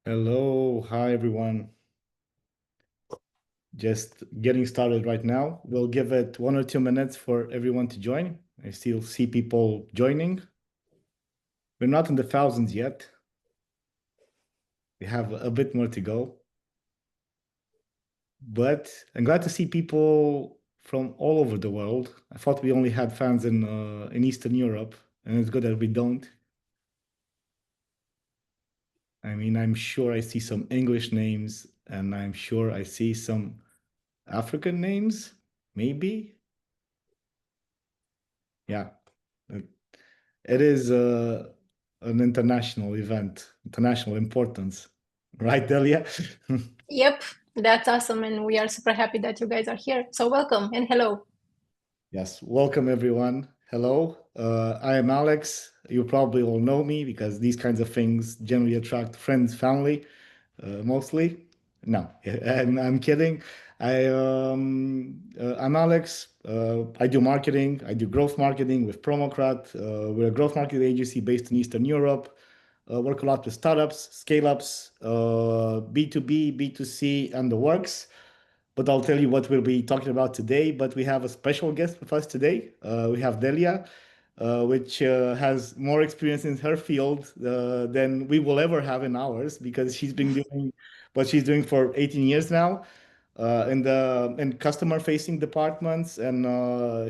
Hello, hi everyone. Just getting started right now. We'll give it 1 or 2 minutes for everyone to join. I still see people joining. We're not in the thousands yet. We have a bit more to go, but I'm glad to see people from all over the world. I thought we only had fans in Eastern Europe, and it's good that we don't. I mean, I'm sure I see some English names, and I'm sure I see some African names, maybe. Yeah. It is an international event, international importance, right, Delia? Yep, that's awesome. And we are super happy that you guys are here. So welcome and hello. Yes, welcome everyone. Hello, I am Alex. You probably all know me because these kinds of things generally attract friends, family, mostly. No, I'm kidding. I'm Alex. I do marketing. I do growth marketing with Promocrat. We're a growth marketing agency based in Eastern Europe. Work a lot with startups, scale-ups, B2B, B2C, and the works. But I'll tell you what we'll be talking about today. But we have a special guest with us today. We have Delia, which has more experience in her field than we will ever have in ours because she's been doing what she's doing for 18 years now in customer facing departments, and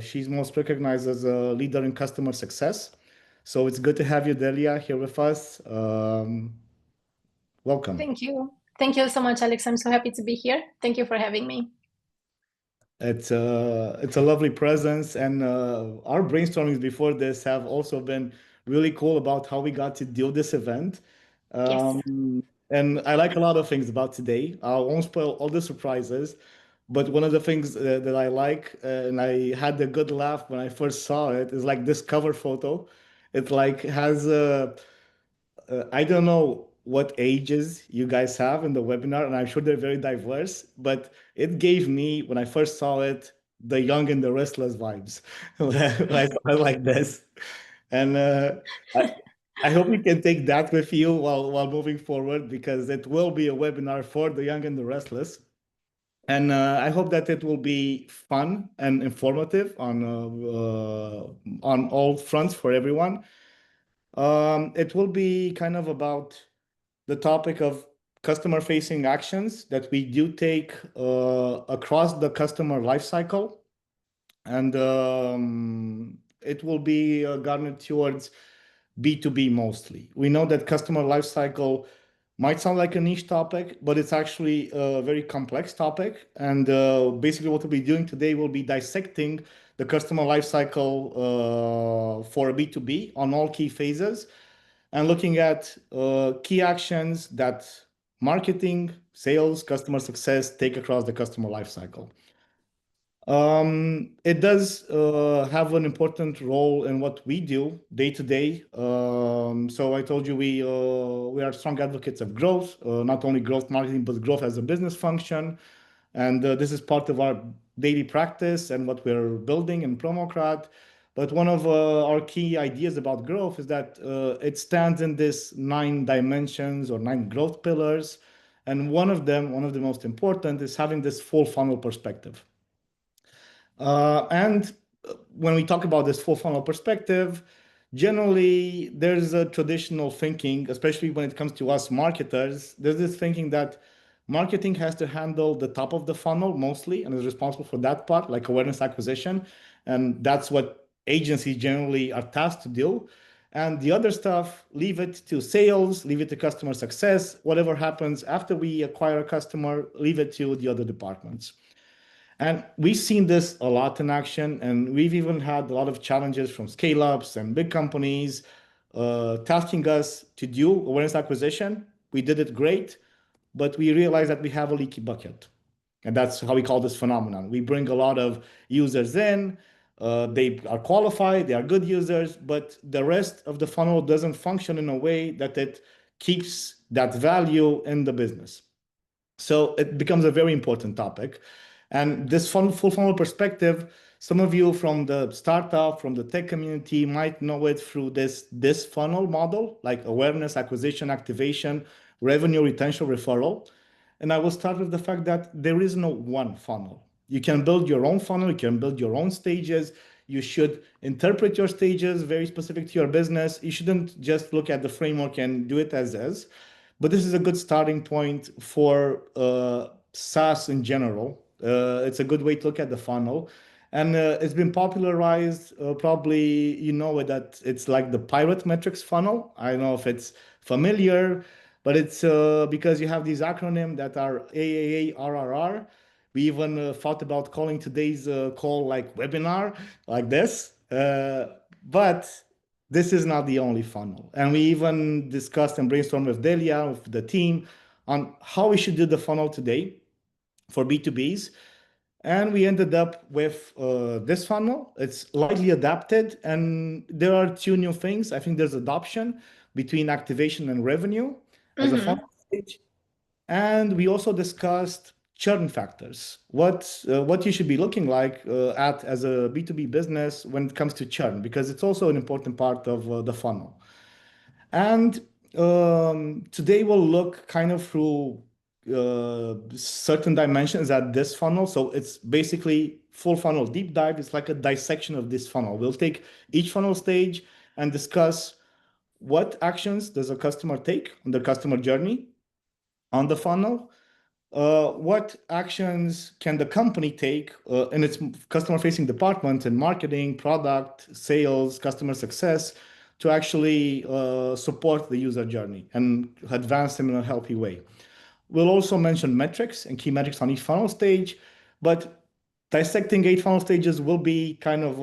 she's most recognized as a leader in customer success. So it's good to have you, Delia, here with us. Welcome. Thank you. Thank you so much, Alex. I'm so happy to be here. Thank you for having me. It's a lovely presence, and our brainstormings before this have also been really cool about how we got to do this event. Yes. And I like a lot of things about today. I won't spoil all the surprises, but one of the things that I like, and I had a good laugh when I first saw it, is like this cover photo. It like has I don't know what ages you guys have in the webinar, and I'm sure they're very diverse, but it gave me, when I first saw it, the young and the restless vibes when I saw it like this. And I, I hope you can take that with you while moving forward, because it will be a webinar for the young and the restless. And I hope that it will be fun and informative on all fronts for everyone. It will be kind of about the topic of customer facing actions that we do take across the customer lifecycle. And it will be garnered towards B2B mostly. We know that customer lifecycle might sound like a niche topic, but it's actually a very complex topic. And basically, what we'll be doing today will be dissecting the customer lifecycle for B2B on all key phases and looking at key actions that marketing, sales, customer success take across the customer lifecycle. It does have an important role in what we do day to day. So I told you we are strong advocates of growth, not only growth marketing, but growth as a business function. And this is part of our daily practice and what we're building in Promocrat. But one of our key ideas about growth is that it stands in this 9 dimensions or 9 growth pillars. And one of them, one of the most important, is having this full funnel perspective. And when we talk about this full funnel perspective, generally there's a traditional thinking, especially when it comes to us marketers, there's this thinking that marketing has to handle the top of the funnel mostly and is responsible for that part, like awareness acquisition. And that's what agencies generally are tasked to do. And the other stuff, leave it to sales, leave it to customer success. Whatever happens after we acquire a customer, leave it to the other departments. And we've seen this a lot in action, and we've even had a lot of challenges from scale ups and big companies tasking us to do awareness acquisition. We did it great, but we realized that we have a leaky bucket. And that's how we call this phenomenon. We bring a lot of users in, they are qualified, they are good users, but the rest of the funnel doesn't function in a way that it keeps that value in the business. So it becomes a very important topic. And this full funnel perspective, some of you from the startup, from the tech community might know it through this funnel model, like awareness, acquisition, activation, revenue, retention, referral. And I will start with the fact that there is no one funnel. You can build your own funnel, you can build your own stages. You should interpret your stages very specific to your business. You shouldn't just look at the framework and do it as is. But this is a good starting point for SaaS in general. It's a good way to look at the funnel. And it's been popularized, probably you know it, that it's like the pirate metrics funnel. I don't know if it's familiar, but it's because you have these acronyms that are AAA, RRR. We even thought about calling today's call like webinar, like this. But this is not the only funnel. And we even discussed and brainstormed with Delia, with the team, on how we should do the funnel today for B2Bs. And we ended up with this funnel. It's lightly adapted, and there are two new things. I think there's adoption between activation and revenue as a funnel stage. And we also discussed churn factors, what you should be looking like at as a B2B business when it comes to churn, because it's also an important part of the funnel. And today we'll look kind of through certain dimensions at this funnel. So it's basically full funnel deep dive. It's like a dissection of this funnel. We'll take each funnel stage and discuss what actions does a customer take on the customer journey on the funnel. What actions can the company take in its customer-facing department in marketing, product, sales, customer success to actually support the user journey and advance them in a healthy way. We'll also mention metrics and key metrics on each funnel stage, but dissecting 8 funnel stages will be kind of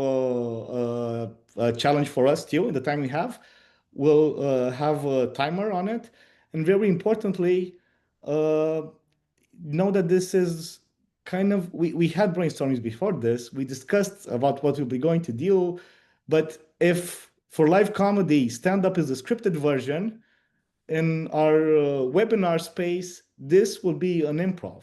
a challenge for us too in the time we have. We'll have a timer on it. And very importantly, know that this is kind of, we had brainstormings before this. We discussed about what we'll be going to do. But if for live comedy, stand-up is the scripted version, in our webinar space, this will be an improv.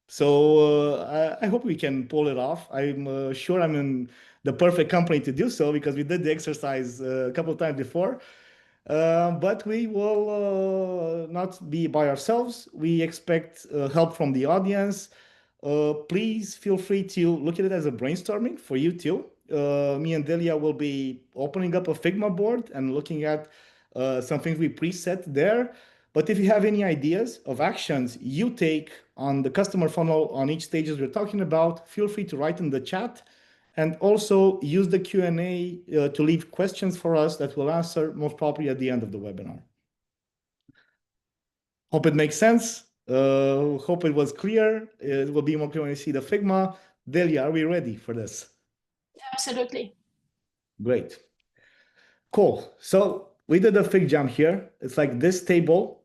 So I hope we can pull it off. I'm sure I'm in the perfect company to do so because we did the exercise a couple of times before. But we will not be by ourselves. We expect help from the audience. Please feel free to look at it as a brainstorming for you too. Me and Delia will be opening up a Figma board and looking at some things we preset there. But if you have any ideas of actions you take on the customer funnel on each stages we're talking about, feel free to write in the chat. And also use the Q&A to leave questions for us that we'll answer most probably at the end of the webinar. Hope it makes sense. Hope it was clear. It will be more clear when you see the Figma. Delia, are we ready for this? Absolutely. Great. Cool. So we did a fig jam here. It's like this table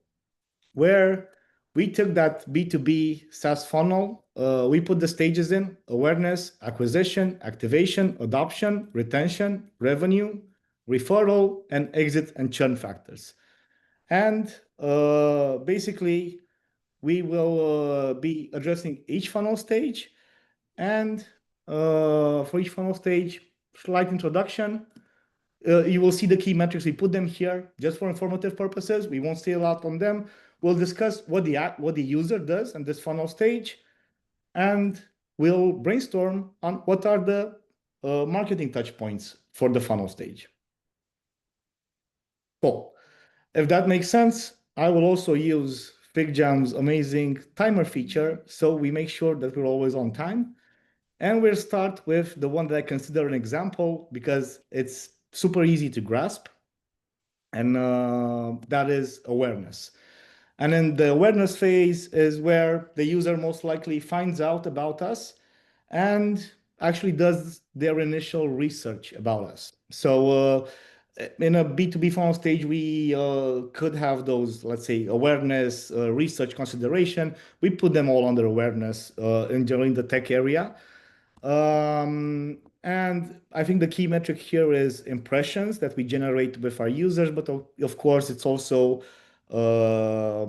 where we took that B2B SaaS funnel. We put the stages in: awareness, acquisition, activation, adoption, retention, revenue, referral, and exit and churn factors. And basically, we will be addressing each funnel stage. And for each funnel stage, slight introduction. You will see the key metrics. We put them here just for informative purposes. We won't say a lot on them. We'll discuss what the user does in this funnel stage, and we'll brainstorm on what are the marketing touch points for the funnel stage. Cool. If that makes sense, I will also use FigJam's amazing timer feature, so we make sure that we're always on time. And we'll start with the one that I consider an example because it's super easy to grasp, and that is awareness. And then the awareness phase is where the user most likely finds out about us and actually does their initial research about us. So in a B2B funnel stage, we could have those, let's say, awareness, research consideration. We put them all under awareness in general in the tech area. And I think the key metric here is impressions that we generate with our users, but of course, it's also the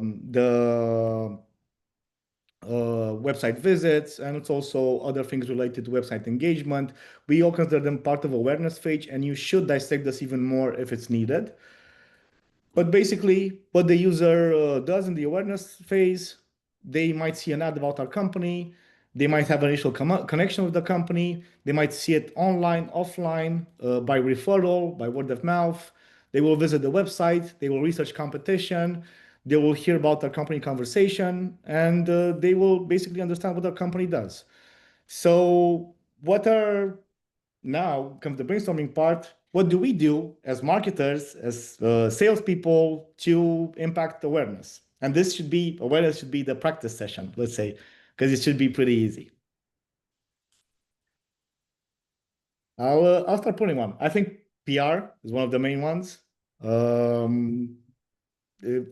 website visits, and it's also other things related to website engagement. We all consider them part of awareness phase, and you should dissect this even more if it's needed. But basically, what the user does in the awareness phase, they might see an ad about our company. They might have an initial connection with the company. They might see it online, offline, by referral, by word of mouth. They will visit the website. They will research competition. They will hear about our company conversation, and they will basically understand what our company does. So, now comes the brainstorming part. What do we do as marketers, as salespeople to impact awareness? And awareness should be the practice session, let's say, because it should be pretty easy. I'll start putting one. I think PR is one of the main ones.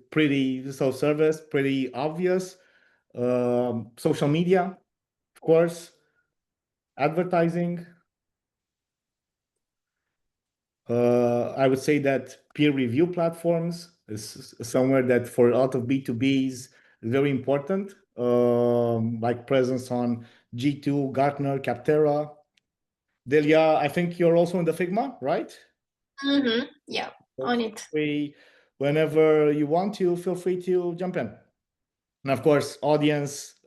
Pretty self-service, pretty obvious. Social media, of course, advertising. I would say that peer review platforms is somewhere that for a lot of B2Bs is very important, like presence on G2, Gartner, Capterra. Delia, I think you're also in the Figma, right? Yeah, on it. Whenever you want to, feel free to jump in. And of course, audience,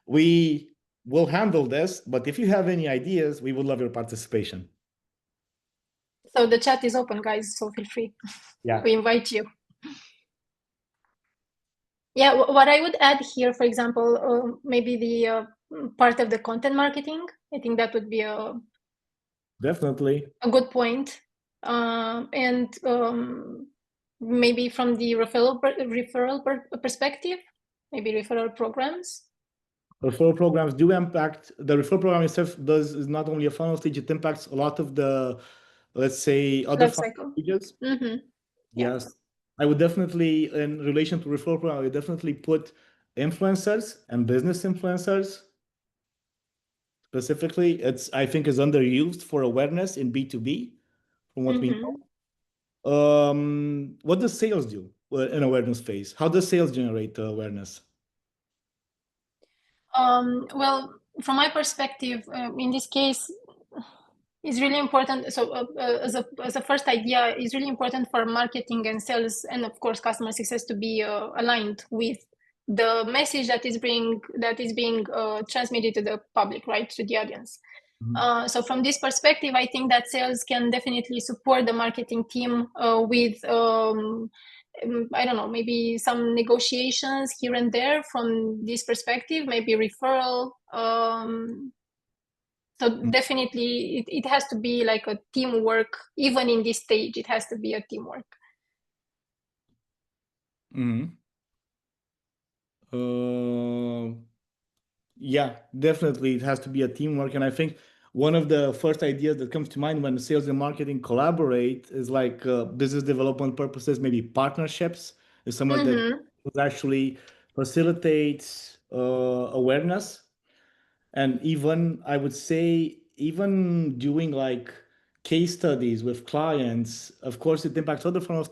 we will handle this, but if you have any ideas, we would love your participation. So the chat is open, guys, so feel free. Yeah. We invite you. Yeah, what I would add here, for example, maybe the part of the content marketing. I think that would be Definitely a good point. And maybe from the referral perspective, maybe referral programs. Referral programs do impact. The referral program itself is not only a funnel stage, it impacts a lot of the, let's say, other funnel stages. Yes. I would definitely, in relation to referral program, I would definitely put influencers and business influencers. Specifically, I think is underused for awareness in B2B, from what we know. What does sales do in awareness phase? How does sales generate awareness? Well, from my perspective, in this case, it's really important. So as a first idea, it's really important for marketing and sales, and of course, customer success to be aligned with the message that is being transmitted to the public, right, to the audience. So from this perspective, I think that sales can definitely support the marketing team with I don't know, maybe some negotiations here and there from this perspective, maybe referral. So definitely it has to be like a teamwork. Even in this stage, it has to be a teamwork. Yeah, definitely it has to be a teamwork. And I think one of the first ideas that comes to mind when sales and marketing collaborate is like business development purposes, maybe partnerships is someone that actually facilitates awareness. And even, I would say, even doing like case studies with clients, of course, it impacts other funnels.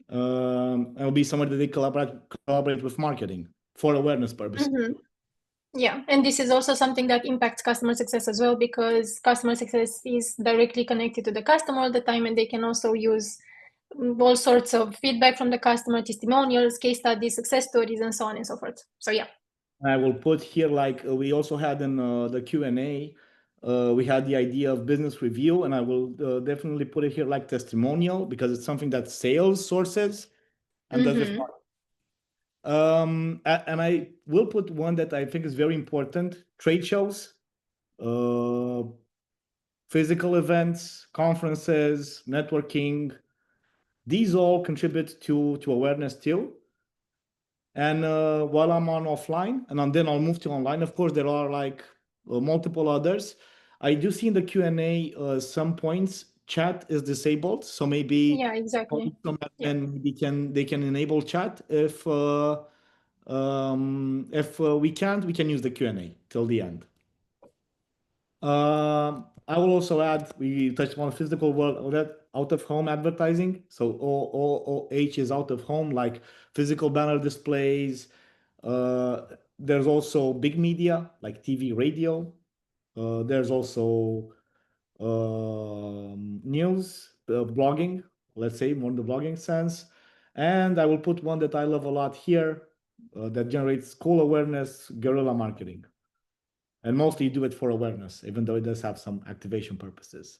And will be someone that they collaborate with marketing for awareness purposes. Yeah, and this is also something that impacts customer success as well, because customer success is directly connected to the customer all the time, and they can also use all sorts of feedback from the customer, testimonials, case studies, success stories, and so on and so forth. So yeah. I will put here, like we also had in the Q&A, we had the idea of business review, and I will definitely put it here like testimonial, because it's something that sales sources and does with marketing. And I will put one that I think is very important: trade shows, physical events, conferences, networking. These all contribute to awareness too. And while I'm on offline, and then I'll move to online. Of course, there are like multiple others. I do see in the Q&A some points chat is disabled, so maybe exactly. Maybe they can enable chat if we can't, we can use the Q&A till the end. I will also add, we touched on physical world, that out of home advertising. So OOH is out of home, like physical banner displays, There's also big media like TV, radio. There's also news, blogging, let's say more in the blogging sense. And I will put one that I love a lot here that generates call awareness, guerrilla marketing. And mostly you do it for awareness, even though it does have some activation purposes.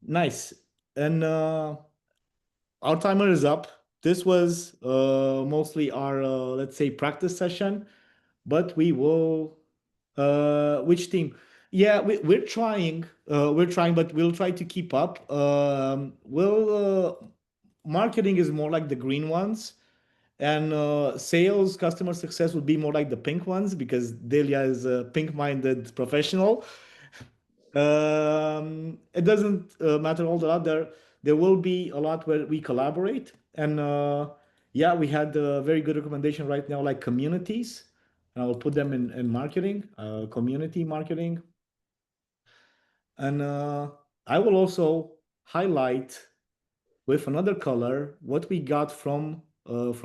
Nice. And our timer is up. This was mostly our, let's say, practice session, but we will, which team? Yeah, we're trying, but we'll try to keep up. Marketing is more like the green ones, and sales, customer success would be more like the pink ones because Delia is a pink-minded professional. It doesn't matter all the other. There will be a lot where we collaborate, and yeah, we had a very good recommendation right now, like communities. And I'll put them in marketing, community marketing, and I will also highlight with another color what we got from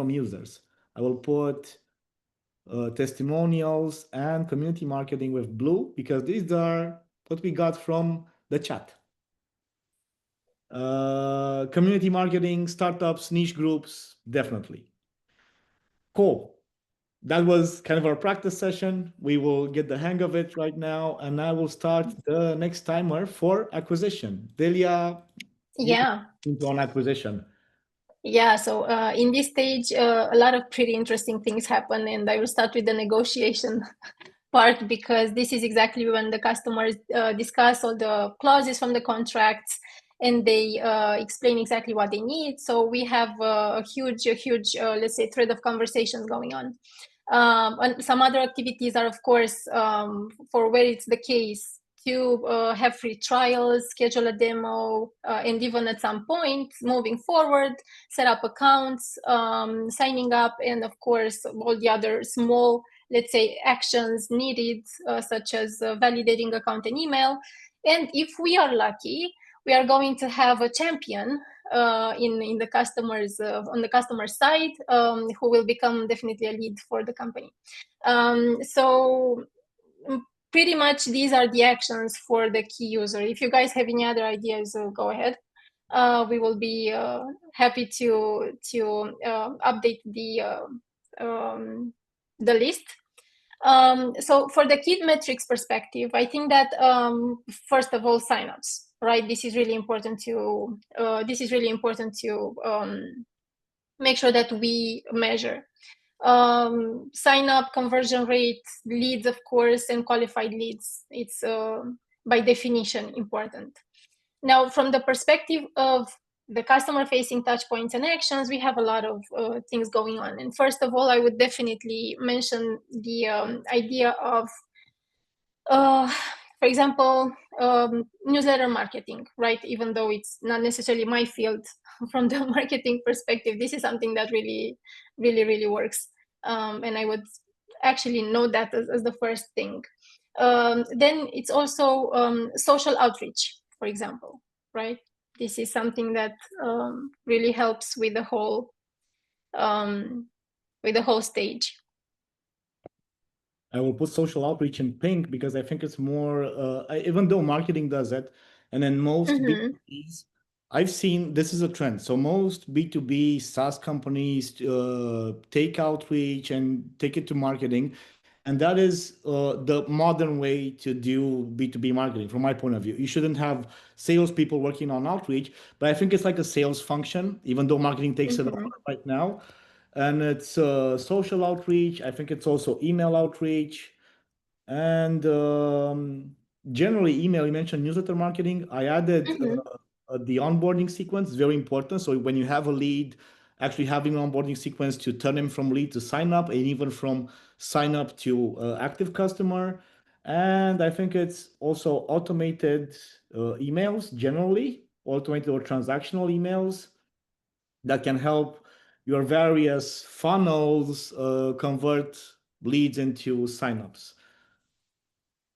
users. I will put testimonials and community marketing with blue because these are what we got from the chat. Community marketing, startups, niche groups, definitely. Cool. That was kind of our practice session. We will get the hang of it right now, and I will start the next timer for acquisition. Delia, Yeah. on acquisition. Yeah, so in this stage, a lot of pretty interesting things happen, and I will start with the negotiation part because this is exactly when the customers discuss all the clauses from the contracts and they explain exactly what they need. So we have a huge, let's say, thread of conversations going on. And some other activities are, of course, for where it's the case, to have free trials, schedule a demo, and even at some point, moving forward, set up accounts, signing up, and of course, all the other small, let's say, actions needed, such as validating account and email. And if we are lucky, we are going to have a champion in the customers on the customer side who will become definitely a lead for the company. So pretty much these are the actions for the key user. If you guys have any other ideas, go ahead. We will be happy to update the list. So for the key metrics perspective, I think that first of all, signups, right? This is really important to make sure that we measure sign up, conversion rate, leads, of course, and qualified leads. It's by definition important. Now, from the perspective of the customer-facing touchpoints and actions, we have a lot of things going on. And first of all, I would definitely mention the idea of, for example, newsletter marketing, right? Even though it's not necessarily my field, from the marketing perspective, this is something that really, really works. And I would actually know that as the first thing. Then it's also social outreach, for example, right? This is something that really helps with the whole stage. I will put social outreach in pink because I think it's more, even though marketing does it, and then most B2Bs, I've seen this is a trend. So most B2B SaaS companies take outreach and take it to marketing. And that is the modern way to do B2B marketing from my point of view. You shouldn't have salespeople working on outreach, but I think it's like a sales function, even though marketing takes it over right now. And it's social outreach. I think it's also email outreach. And generally email. You mentioned newsletter marketing. I added the onboarding sequence, very important. So when you have a lead, actually having an onboarding sequence to turn them from lead to sign up, and even from sign up to active customer. And I think it's also automated emails, generally automated or transactional emails that can help your various funnels convert leads into signups.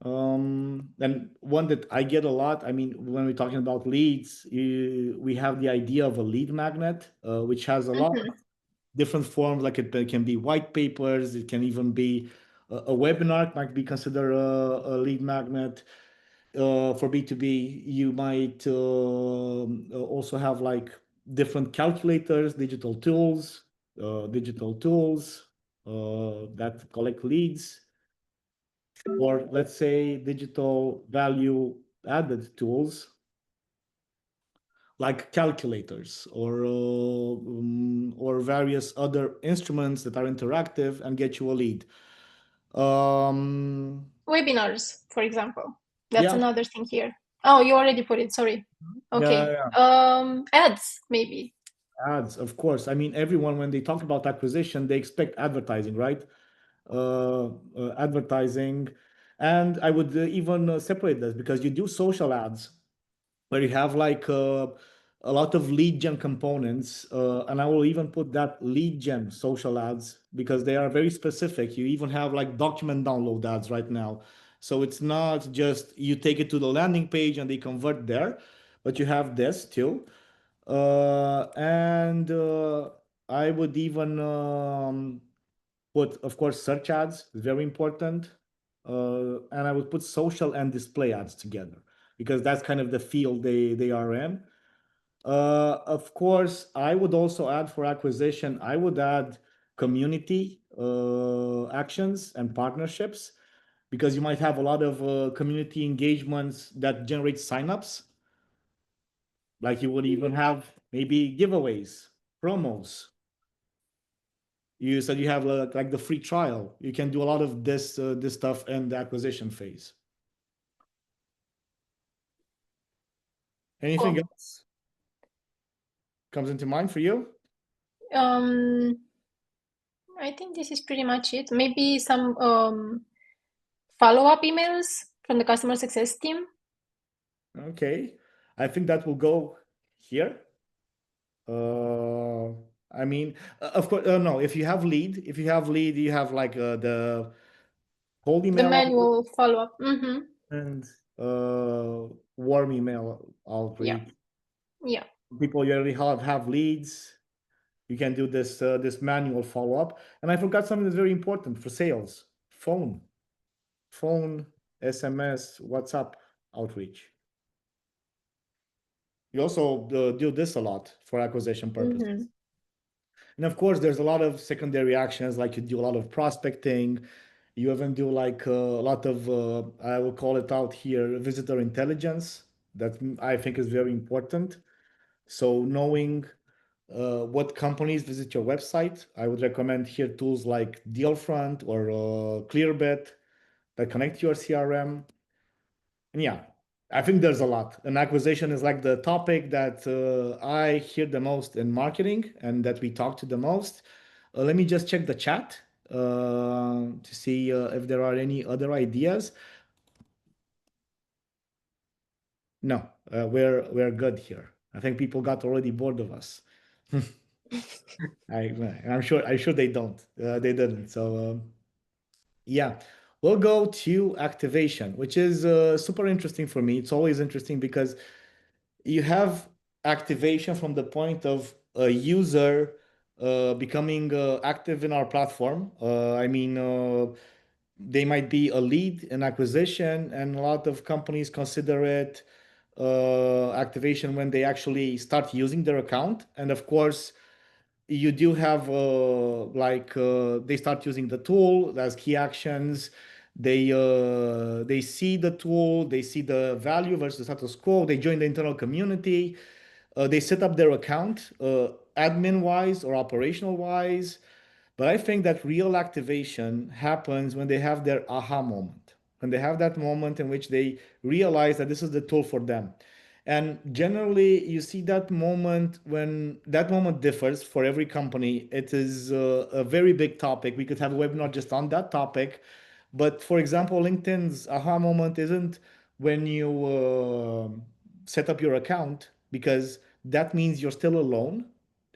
And one that I get a lot, I mean, when we're talking about leads, we have the idea of a lead magnet, which has a lot of different forms, like it can be white papers, it can even be a webinar, might be considered a lead magnet. For B2B, you might also have like different calculators, digital tools that collect leads, or let's say digital value added tools like calculators or various other instruments that are interactive and get you a lead. Webinars, for example. That's Yeah. another thing here. Oh, you already put it. Sorry. Okay. Ads, maybe. Ads, of course. I mean, everyone, when they talk about acquisition, they expect advertising, right? Advertising. And I would even separate this because you do social ads where you have like a lot of lead gen components. And I will even put that lead gen social ads because they are very specific. You even have like document download ads right now. So it's not just you take it to the landing page and they convert there, but you have this too. And I would even put, of course, search ads is very important. And I would put social and display ads together because that's kind of the field they are in. Of course, I would also add for acquisition, I would add community actions and partnerships because you might have a lot of community engagements that generate signups. Like you would even have maybe giveaways, promos. You said you have like the free trial. You can do a lot of this stuff in the acquisition phase. Anything Cool. else comes into mind for you? I think this is pretty much it. Maybe some follow-up emails from the customer success team. Okay, I think that will go here. I mean, of course, no. If you have lead, you have like the cold email The manual follow-up. Mm-hmm. and warm email outreach. Yeah. People you already have leads. You can do this manual follow-up. And I forgot something that's very important for sales: phone, SMS, WhatsApp outreach. You also do this a lot for acquisition purposes. Mm-hmm. And of course, there's a lot of secondary actions, like you do a lot of prospecting. You even do like a lot of, I will call it out here, visitor intelligence. That I think is very important. So knowing what companies visit your website, I would recommend here tools like Dealfront or Clearbit that connect to your CRM. And yeah, I think there's a lot. And acquisition is like the topic that I hear the most in marketing and that we talk to the most. Let me just check the chat to see if there are any other ideas. No, we're good here. I think people got already bored of us. I'm sure they don't. They didn't. So yeah, we'll go to activation, which is super interesting for me. It's always interesting because you have activation from the point of a user becoming active in our platform. I mean, they might be a lead in acquisition, and a lot of companies consider it activation when they actually start using their account. And of course, you do have they start using the tool as key actions. They see the tool, they see the value versus status quo. They join the internal community. They set up their account, admin wise or operational wise. But I think that real activation happens when they have their aha moment, when they have that moment in which they realize that this is the tool for them. And generally, you see that moment when that moment differs for every company. It is a very big topic. We could have a webinar just on that topic. But for example, LinkedIn's aha moment isn't when you set up your account, because that means you're still alone.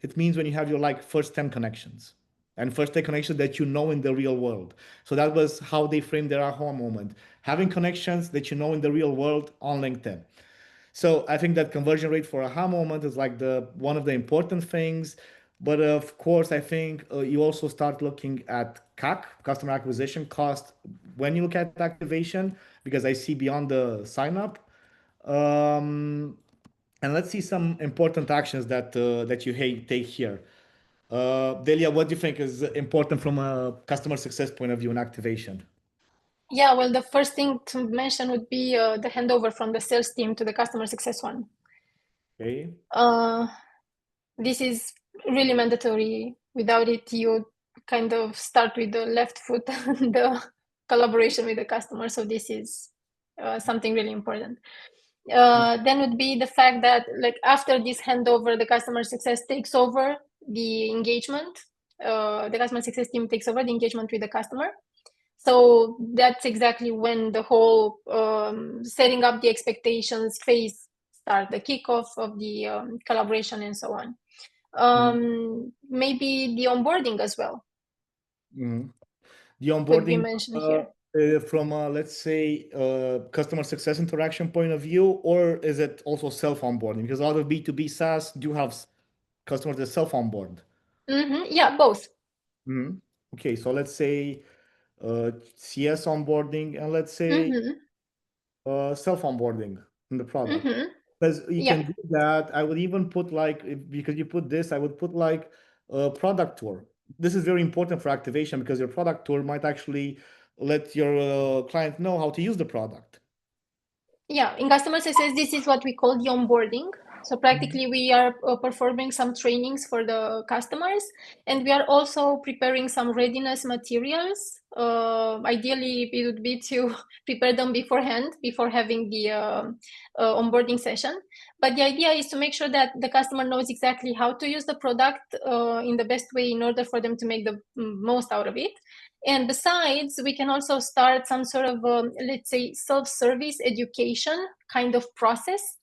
It means when you have your like first 10 connections and first 10 connections that you know in the real world. So that was how they framed their aha moment, having connections that you know in the real world on LinkedIn. So I think that conversion rate for aha moment is like the one of the important things. But of course, I think you also start looking at CAC, customer acquisition cost, when you look at activation, because I see beyond the sign up. Um, and let's see some important actions that you take here. Delia, what do you think is important from a customer success point of view in activation? Yeah, well, the first thing to mention would be the handover from the sales team to the customer success one. Okay. This is really mandatory. Without it, you kind of start with the left foot and the collaboration with the customer. So this is something really important. Then would be the fact that like after this handover, the customer success takes over the engagement. The customer success team takes over the engagement with the customer. So that's exactly when the whole setting up the expectations phase start, the kickoff of the collaboration and so on. Maybe the onboarding as well Mm-hmm. The could be onboarding mentioned here. from a, let's say, customer success interaction point of view, or is it also self-onboarding? Because a lot of B2B SaaS do have customers that self-onboard. Yeah, both. Okay, so let's say CS onboarding and let's say self-onboarding in the product. Because you Yeah. can do that. I would even put like, because you put this, I would put like a product tour. This is very important for activation because your product tour might actually let your client know how to use the product. Yeah, in customer success, this is what we call the onboarding. So practically, we are performing some trainings for the customers, and we are also preparing some readiness materials. Ideally, it would be to prepare them beforehand, before having the onboarding session. But the idea is to make sure that the customer knows exactly how to use the product in the best way in order for them to make the most out of it. And besides, we can also start some sort of, let's say, self-service education kind of process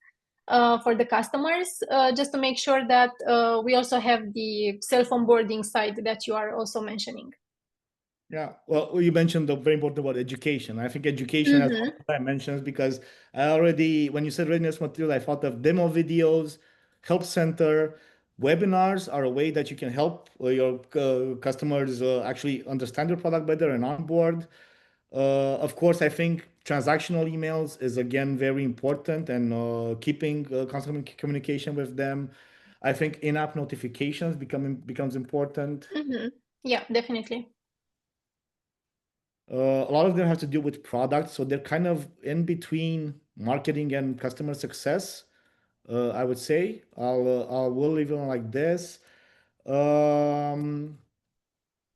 for the customers, just to make sure that we also have the self-onboarding side that you are also mentioning. Yeah, well, you mentioned the very important word education. I think education has multiple dimensions because I already, when you said readiness material, I thought of demo videos, help center, webinars are a way that you can help your customers actually understand your product better and onboard. Of course, I think transactional emails is again very important and keeping constant communication with them. I think in-app notifications becomes important. Yeah, definitely. A lot of them have to do with products, so they're kind of in between marketing and customer success. I would say we'll leave it on like this. Um,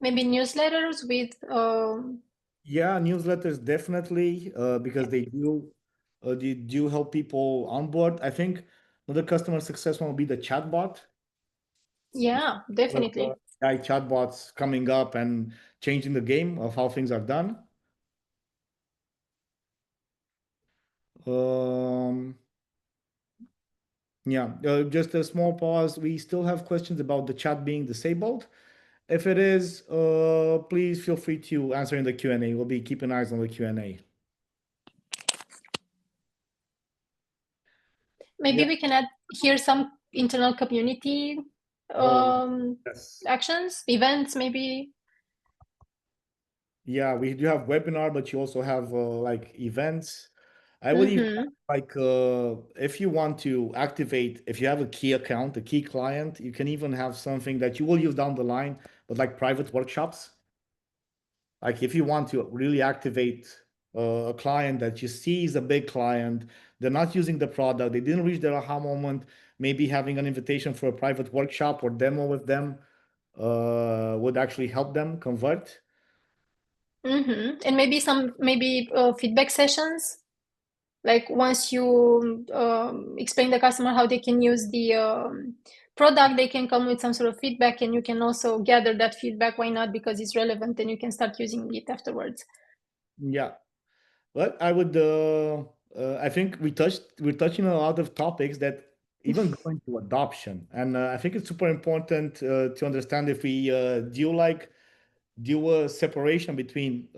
Maybe newsletters with yeah, newsletters definitely because they do help people on board. I think another customer success one will be the chatbot. yeah, definitely. AI chatbots coming up and changing the game of how things are done. Um, Yeah, just a small pause. We still have questions about the chat being disabled. If it is, please feel free to answer in the Q&A. We'll be keeping eyes on the Q&A. Maybe Yeah. we can add here some internal community Yes. actions, events, maybe. Yeah, we do have webinar, but you also have like events. I would even like if you want to activate, if you have a key account, a key client, you can even have something that you will use down the line, but like private workshops. Like if you want to really activate a client that you see is a big client, they're not using the product, they didn't reach their aha moment, maybe having an invitation for a private workshop or demo with them would actually help them convert. And maybe some feedback sessions. Like once you explain the customer how they can use the product, they can come with some sort of feedback, and you can also gather that feedback. Why not? Because it's relevant, and you can start using it afterwards. Yeah. But I think we're touching a lot of topics that even go into adoption. And I think it's super important to understand if we do a separation between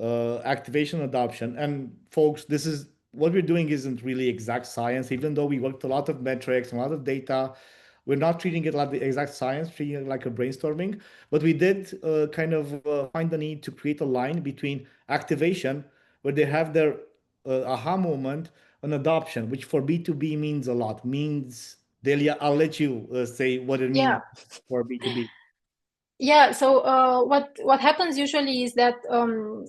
activation and adoption. And folks, this is what we're doing isn't really exact science, even though we worked a lot of metrics and a lot of data. We're not treating it like the exact science, treating it like a brainstorming, but we did kind of find the need to create a line between activation, where they have their aha moment, and adoption, which for B2B means a lot. Means, Delia, I'll let you say what it means Yeah. for B2B. Yeah, so what happens usually is that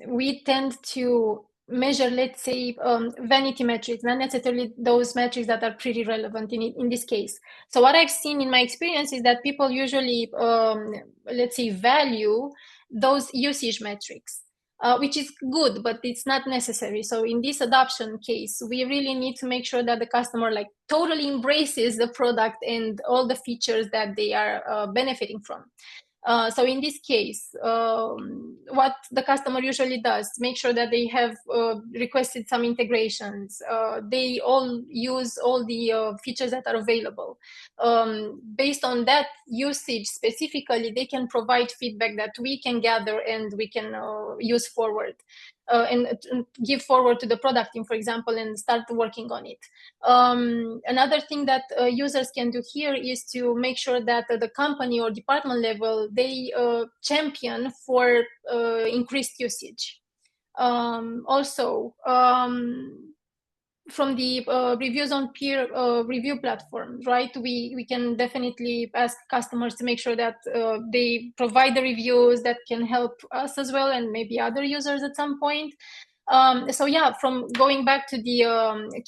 we tend to measure, let's say, vanity metrics, not necessarily those metrics that are pretty relevant in this case. So what I've seen in my experience is that people usually, let's say, value those usage metrics, which is good, but it's not necessary. So in this adoption case, we really need to make sure that the customer like totally embraces the product and all the features that they are benefiting from. So in this case, what the customer usually does, make sure that they have requested some integrations. They all use all the features that are available. Based on that usage specifically, they can provide feedback that we can gather and we can use forward. And give forward to the product team, for example, and start working on it. Another thing that users can do here is to make sure that the company or department level, they champion for increased usage. Also, from the reviews on peer review platform, right? We can definitely ask customers to make sure that they provide the reviews that can help us as well, and maybe other users at some point. So yeah, from going back to the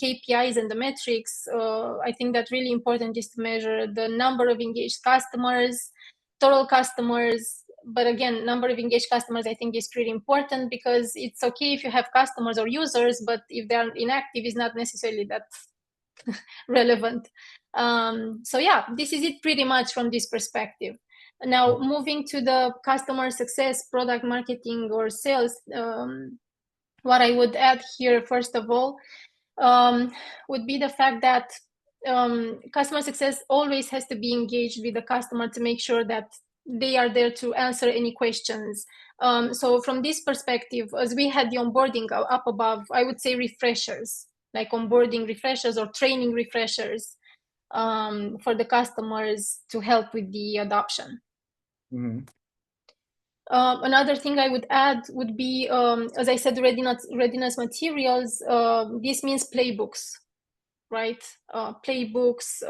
KPIs and the metrics, I think that really important is to measure the number of engaged customers, total customers. But again, number of engaged customers, I think, is pretty important, because it's okay if you have customers or users, but if they're inactive, is not necessarily that relevant. So yeah, this is it pretty much from this perspective. Now, moving to the customer success, product marketing, or sales, what I would add here, first of all, would be the fact that customer success always has to be engaged with the customer to make sure that they are there to answer any questions. So from this perspective, as we had the onboarding up above, I would say refreshers, like onboarding refreshers or training refreshers for the customers to help with the adoption. Mm-hmm. Another thing I would add would be, as I said, readiness materials. This means playbooks, right? Playbooks,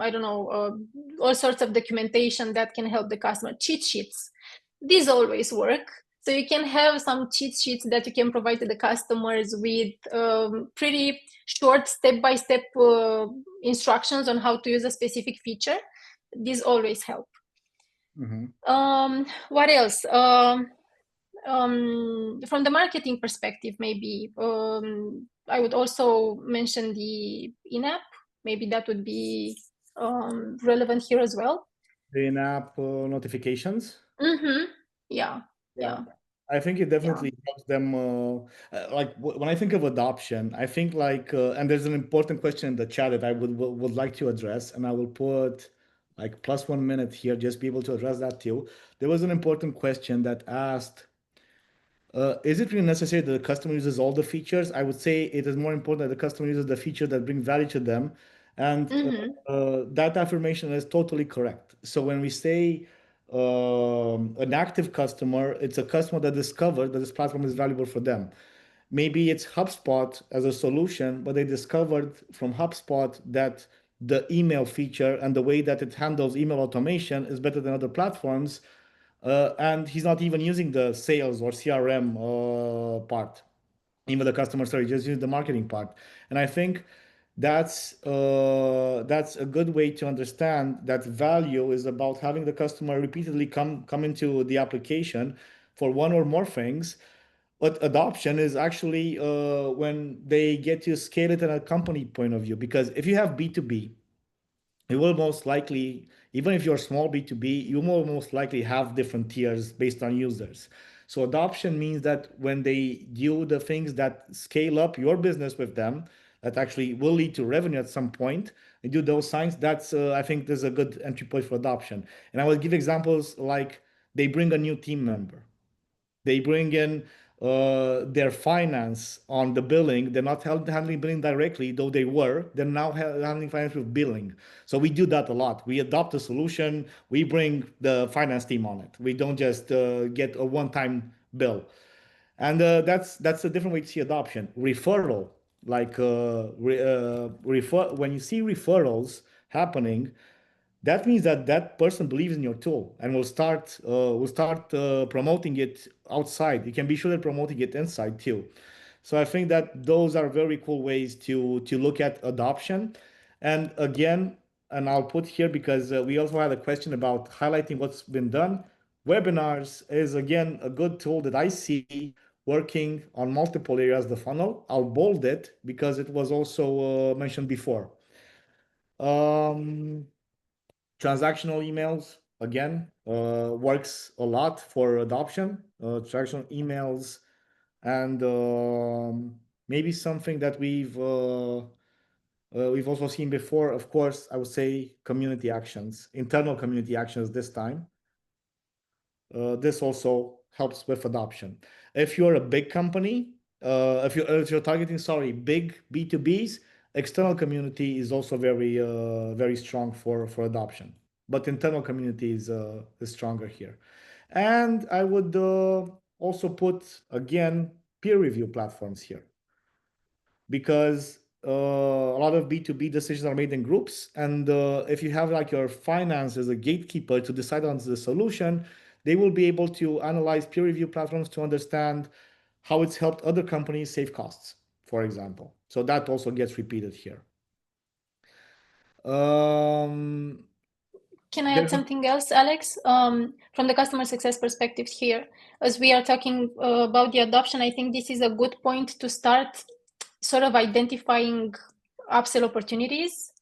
I don't know, all sorts of documentation that can help the customer. Cheat sheets. These always work. So you can have some cheat sheets that you can provide to the customers with pretty short step-by-step instructions on how to use a specific feature. These always help. Mm-hmm. What else? From the marketing perspective, maybe I would also mention the in-app. Maybe that would be relevant here as well. The in-app notifications. Mm-hmm. Yeah. Yeah. I think it definitely helps them. Like when I think of adoption, I think like, and there's an important question in the chat that I would like to address, and I will put like +1 minute here, just be able to address that too. There was an important question that asked, is it really necessary that the customer uses all the features? I would say it is more important that the customer uses the feature that bring value to them, and that affirmation is totally correct. So when we say an active customer, it's a customer that discovered that this platform is valuable for them. Maybe it's HubSpot as a solution, but they discovered from HubSpot that the email feature and the way that it handles email automation is better than other platforms. And he's not even using the sales or CRM part, even the customer service, just using the marketing part. And I think that's a good way to understand that value is about having the customer repeatedly come into the application for one or more things. But adoption is actually when they get to scale it in a company point of view. Because if you have B2B, you will most likely, even if you're small B2B, you will most likely have different tiers based on users. So adoption means that when they do the things that scale up your business with them, that actually will lead to revenue at some point, and do those signs, that's I think there's a good entry point for adoption. And I will give examples like they bring a new team member. They bring in their finance on the billing. They're not handling billing directly, though they were. They're now handling finance with billing. So we do that a lot. We adopt a solution, we bring the finance team on it. We don't just get a one-time bill. And that's a different way to see adoption. Referral, like when you see referrals happening, that means that that person believes in your tool and will start promoting it outside. You can be sure they're promoting it inside too. So I think that those are very cool ways to look at adoption. And again, and I'll put here because we also had a question about highlighting what's been done. Webinars is again a good tool that I see working on multiple areas of the funnel. I'll bold it because it was also mentioned before. Um, Transactional emails, again, works a lot for adoption. Transactional emails and maybe something that we've also seen before, of course, I would say community actions, internal community actions this time. This also helps with adoption. If you're a big company, if you're targeting, sorry, big B2Bs, external community is also very strong for adoption. But internal community is stronger here. And I would also put, again, peer review platforms here because a lot of B2B decisions are made in groups. And if you have like your finance as a gatekeeper to decide on the solution, they will be able to analyze peer review platforms to understand how it's helped other companies save costs, for example. So that also gets repeated here. Can I add something else, Alex? From the customer success perspective here, as we are talking about the adoption, I think this is a good point to start sort of identifying upsell opportunities,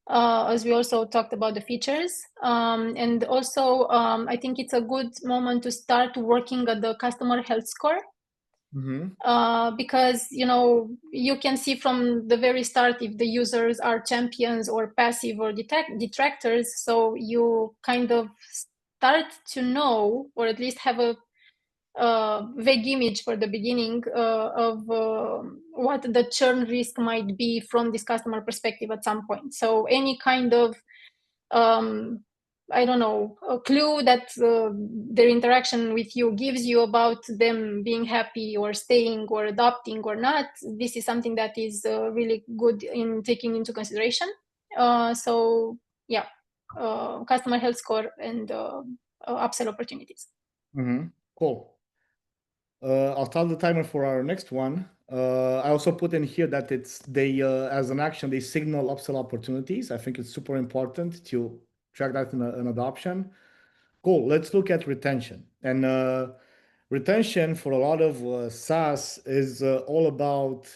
as we also talked about the features. And also, I think it's a good moment to start working at the customer health score. Because you can see from the very start if the users are champions or passive or detractors. So you kind of start to know, or at least have a vague image for the beginning of what the churn risk might be from this customer perspective at some point. So any kind of I don't know, a clue that their interaction with you gives you about them being happy or staying or adopting or not, this is something that is really good in taking into consideration. So yeah, customer health score and upsell opportunities. Cool. I'll start the timer for our next one. I also put in here that they as an action, they signal upsell opportunities. I think it's super important to track that in adoption. Cool. Let's look at retention. And retention for a lot of SaaS is all about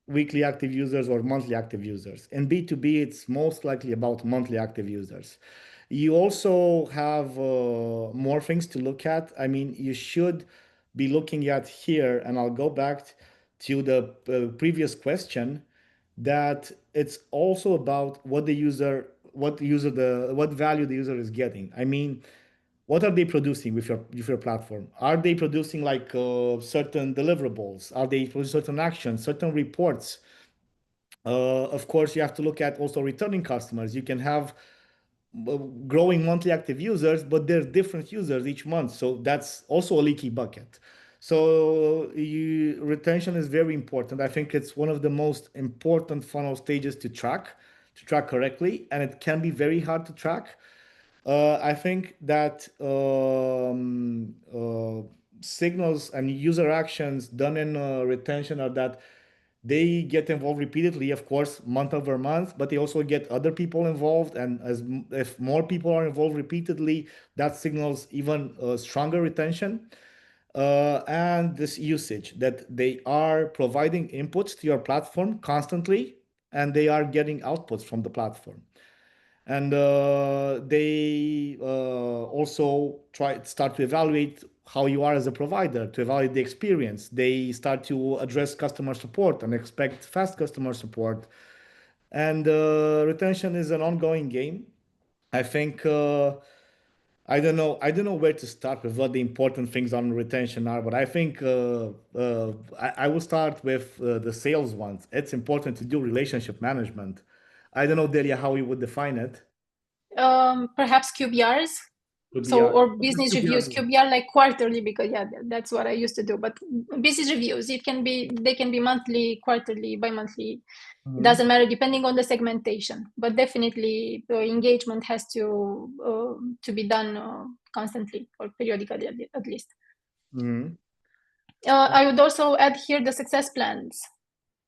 weekly active users or monthly active users. In B2B, it's most likely about monthly active users. You also have more things to look at. I mean, you should be looking at here, and I'll go back to the previous question, that it's also about what value the user is getting. I mean, what are they producing with your platform? Are they producing like certain deliverables? Are they producing certain actions, certain reports? Of course, you have to look at also returning customers. You can have growing monthly active users, but they're different users each month. So that's also a leaky bucket. So retention is very important. I think it's one of the most important funnel stages to track correctly, and it can be very hard to track. I think that signals and user actions done in retention are that they get involved repeatedly, of course, month over month, but they also get other people involved. And if more people are involved repeatedly, that signals even stronger retention. And this usage, that they are providing inputs to your platform constantly, and they are getting outputs from the platform. And they also start to evaluate how you are as a provider, to evaluate the experience. They start to address customer support and expect fast customer support. And retention is an ongoing game. I think I don't know where to start with what the important things on retention are, but I think I will start with the sales ones. It's important to do relationship management. I don't know, Delia, how you would define it. Perhaps QBRs. Could be So, a or what does business QBR reviews, mean? QBR like quarterly, because yeah, that's what I used to do. But business reviews, they can be monthly, quarterly, bi-monthly. It Mhm. doesn't matter depending on the segmentation. But definitely, the engagement has to be done constantly or periodically at least. Mhm. I would also add here the success plans,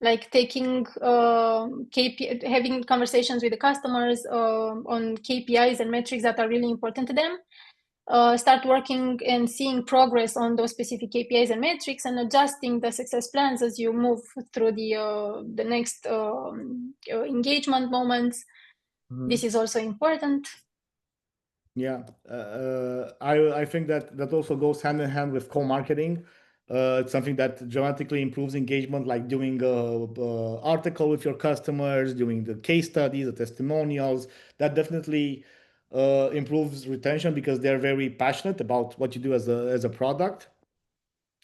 like taking having conversations with the customers on KPIs and metrics that are really important to them. Start working and seeing progress on those specific KPIs and metrics, and adjusting the success plans as you move through the next engagement moments. This Mhm. is also important. Yeah, I think that that also goes hand in hand with co-marketing. It's something that dramatically improves engagement, like doing a article with your customers, doing the case studies, the testimonials. That definitely improves retention because they're very passionate about what you do as a product,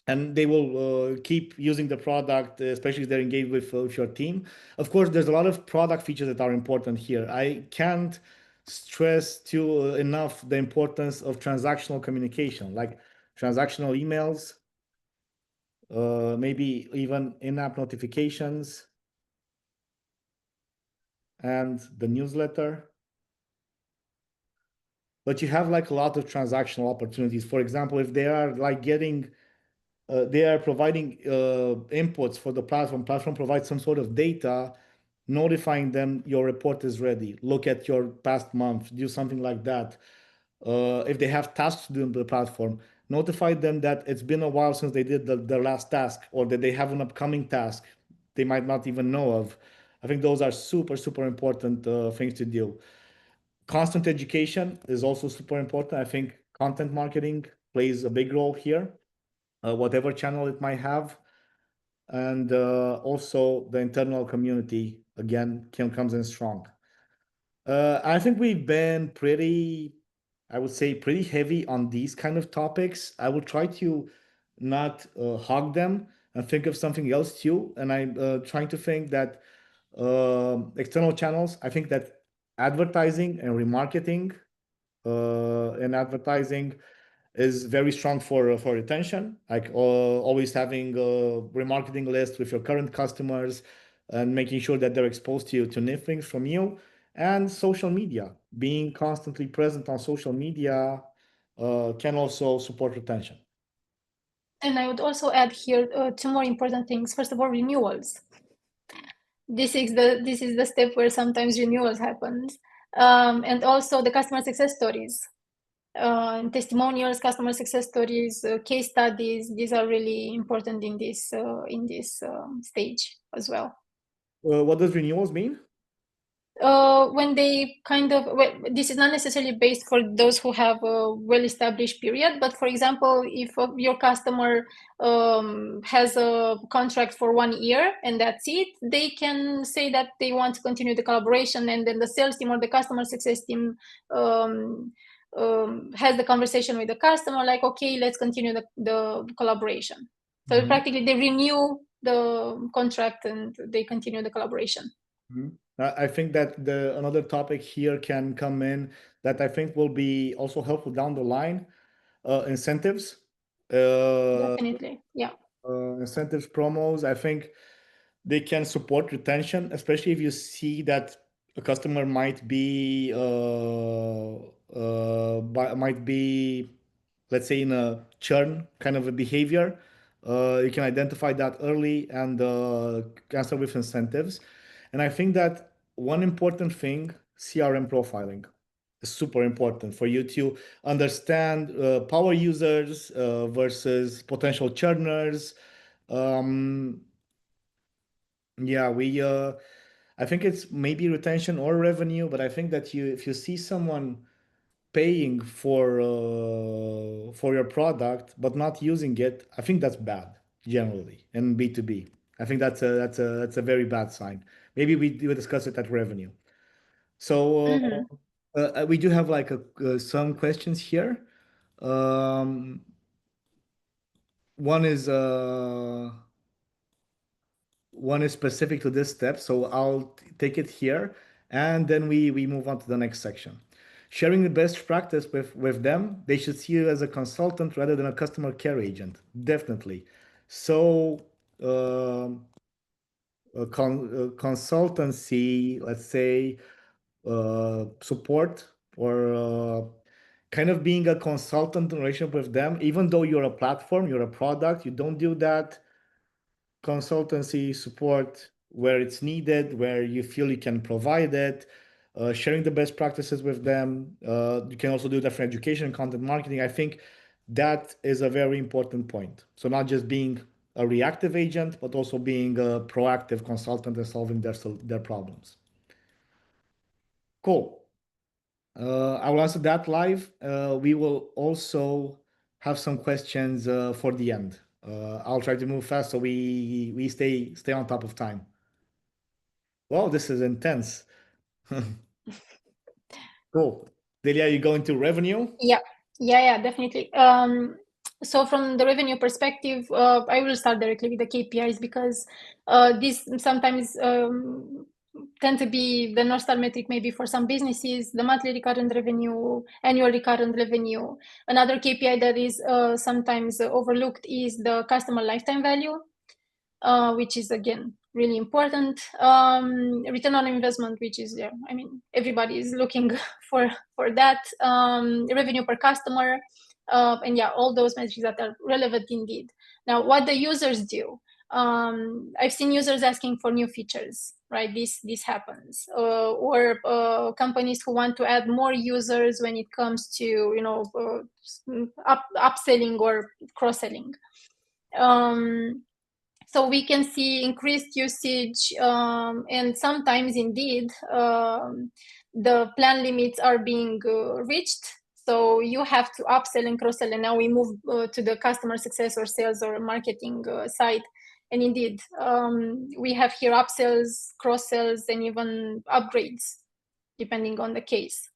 and they will keep using the product, especially if they're engaged with your team. Of course, there's a lot of product features that are important here. I can't stress too enough the importance of transactional communication, like transactional emails, maybe even in-app notifications, and the newsletter. But you have like a lot of transactional opportunities. For example, if they are like getting they are providing inputs for the platform. Platform provides some sort of data, notifying them your report is ready. Look at your past month, do something like that. If they have tasks to do on the platform, notify them that it's been a while since they did their last task, or that they have an upcoming task they might not even know of. I think those are super, super important things to do. Constant education is also super important. I think content marketing plays a big role here, whatever channel it might have. And also the internal community, again, comes in strong. I think we've been pretty, I would say, pretty heavy on these kind of topics. I will try to not hog them and think of something else too. And I'm trying to think that external channels, I think that advertising and remarketing and advertising is very strong for retention. Like always having a remarketing list with your current customers and making sure that they're exposed to new things from you. And social media, being constantly present on social media can also support retention. And I would also add here two more important things. First of all, renewals. This is the step where sometimes renewals happens, and also the customer success stories, testimonials, customer success stories, case studies. These are really important in this stage as well. What does renewals mean? When they kind of, well, this is not necessarily based for those who have a well-established period, but for example, if your customer has a contract for 1 year and that's it, they can say that they want to continue the collaboration, and then the sales team or the customer success team has the conversation with the customer, like, okay, let's continue the collaboration. So Mhm. practically they renew the contract and they continue the collaboration. Mhm. I think that the another topic here can come in that I think will be also helpful down the line. Incentives, uh, Definitely, yeah. incentives, promos. I think they can support retention, especially if you see that a customer might be, let's say, in a churn kind of a behavior. You can identify that early and answer with incentives. And I think that one important thing, CRM profiling, is super important for you to understand power users versus potential churners. Um, yeah, I think it's maybe retention or revenue, but I think that if you see someone paying for your product but not using it, I think that's bad generally in B2B. I think that's a very bad sign. Maybe we discuss it at revenue. So Mm-hmm. We do have like some questions here. Um, one is specific to this step, so I'll take it here, and then we move on to the next section. Sharing the best practice with them, they should see you as a consultant rather than a customer care agent. Definitely. So, consultancy, let's say, support or kind of being a consultant in relationship with them, even though you're a platform, you're a product, you don't do that consultancy support where it's needed, where you feel you can provide it, sharing the best practices with them. You can also do that for education and content marketing. I think that is a very important point. So not just being a reactive agent, but also being a proactive consultant and solving their problems. Cool. I will answer that live. We will also have some questions for the end. I'll try to move fast so we stay on top of time. Wow, this is intense. Cool. Delia, you go into revenue? Yeah, definitely. So from the revenue perspective, I will start directly with the KPIs because these sometimes tend to be the North Star metric maybe for some businesses, the monthly recurrent revenue, annual recurrent revenue. Another KPI that is sometimes overlooked is the customer lifetime value, which is again really important. Return on investment, which is I mean everybody is looking for that. Revenue per customer, and all those metrics that are relevant indeed. Now, what the users do. I've seen users asking for new features, right? This happens, or companies who want to add more users when it comes to upselling or cross-selling. So we can see increased usage, and sometimes indeed the plan limits are being reached. So you have to upsell and cross-sell, and now we move to the customer success or sales or marketing side. And indeed, we have here upsells, cross-sells, and even upgrades, depending on the case.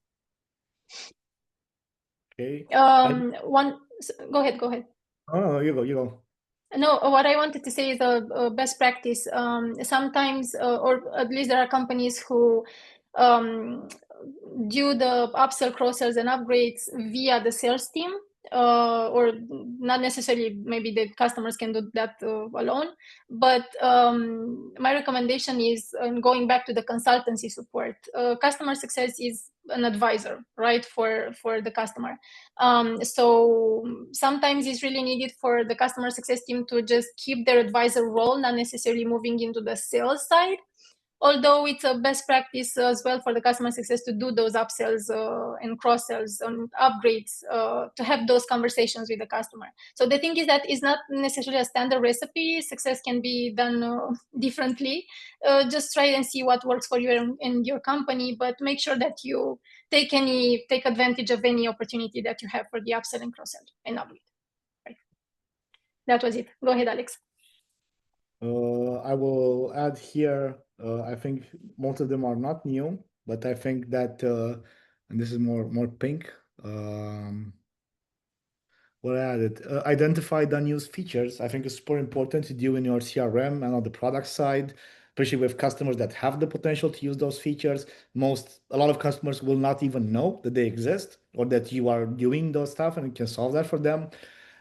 Okay. Go ahead. Oh, you go. No, what I wanted to say is a best practice. Sometimes, or at least there are companies who do the upsell, cross-sells, and upgrades via the sales team, or not necessarily. Maybe the customers can do that alone. But my recommendation is going back to the consultancy support. Customer success is an advisor, right, for the customer. So sometimes it's really needed for the customer success team to just keep their advisor role, not necessarily moving into the sales side. Although it's a best practice as well for the customer success to do those upsells and cross-sells and upgrades, to have those conversations with the customer. So the thing is that it's not necessarily a standard recipe. Success can be done differently. Just try and see what works for you and your company, but make sure that you take advantage of any opportunity that you have for the upsell and cross-sell and upgrade. Right. That was it. Go ahead, Alex. I will add here, I think most of them are not new, but I think that, and this is more pink, what I added, identify the unused features. I think it's super important to do in your CRM and on the product side, especially with customers that have the potential to use those features. A lot of customers will not even know that they exist or that you are doing those stuff and you can solve that for them.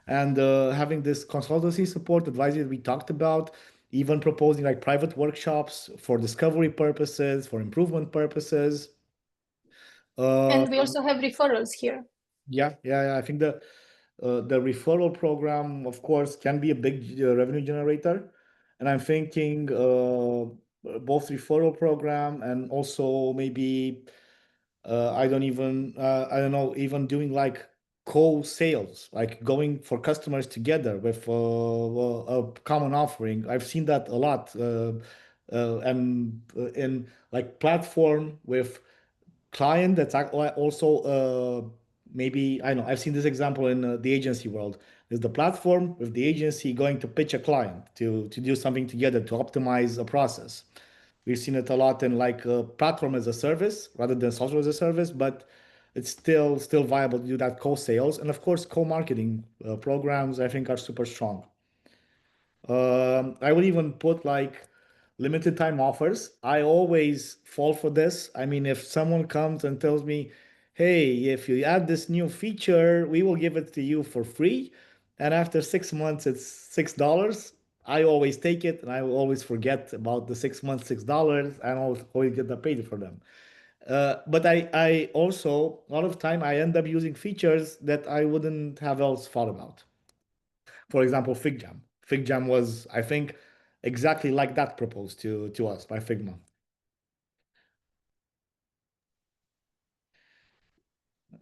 And having this consultancy support advisory that we talked about, even proposing like private workshops for discovery purposes, for improvement purposes. And we also have referrals here. Yeah. I think the referral program, of course, can be a big revenue generator. And I'm thinking both referral program and also maybe I don't know, even doing like co-sales, like going for customers together with a common offering. I've seen that a lot, and in like platform with client that's also maybe I know I've seen this example in the agency world. There's the platform with the agency going to pitch a client to do something together to optimize a process. We've seen it a lot in like platform as a service rather than software as a service, but it's still viable to do that co-sales. And of course, co-marketing programs, I think, are super strong. I would even put like limited time offers. I always fall for this. I mean, if someone comes and tells me, hey, if you add this new feature, we will give it to you for free. And after 6 months, it's $6. I always take it and I will always forget about the 6 months, $6, and I'll always get paid for them. But I also, a lot of time, I end up using features that I wouldn't have else thought about. For example, FigJam. FigJam was, I think, exactly like that proposed to us by Figma.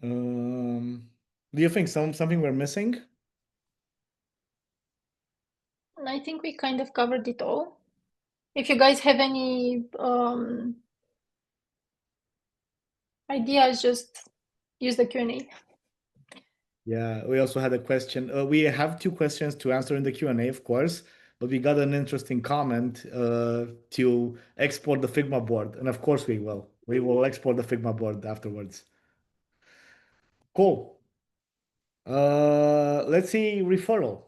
Do you think something we're missing? I think we kind of covered it all. If you guys have any ideas, just use the Q&A. Yeah, we also had a question. We have 2 questions to answer in the Q&A, of course, but we got an interesting comment to export the Figma board. And of course we will. We will export the Figma board afterwards. Cool. Let's see, referral,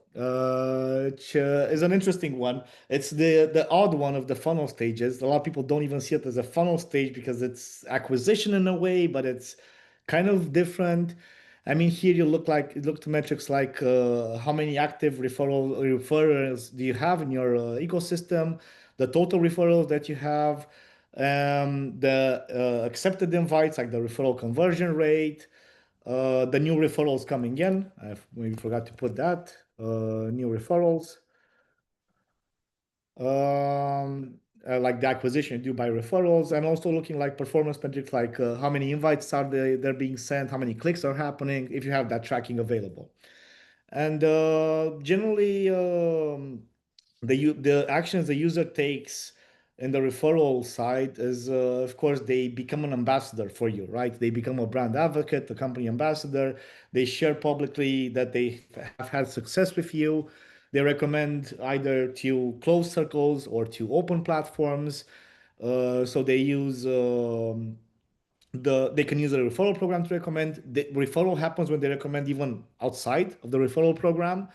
which is an interesting one. It's the odd one of the funnel stages. A lot of people don't even see it as a funnel stage because it's acquisition in a way, but it's kind of different. I mean, here you look to metrics like how many active referrals do you have in your ecosystem, the total referrals that you have, the accepted invites, like the referral conversion rate, the new referrals coming in. I maybe forgot to put that. New referrals. Like the acquisition due by referrals, and also looking like performance metrics like how many invites are they're being sent, how many clicks are happening, if you have that tracking available. And generally, the actions the user takes in the referral side is, of course, they become an ambassador for you, right? They become a brand advocate, a company ambassador. They share publicly that they have had success with you. They recommend either to closed circles or to open platforms. So they use they can use a referral program to recommend. The referral happens when they recommend even outside of the referral program.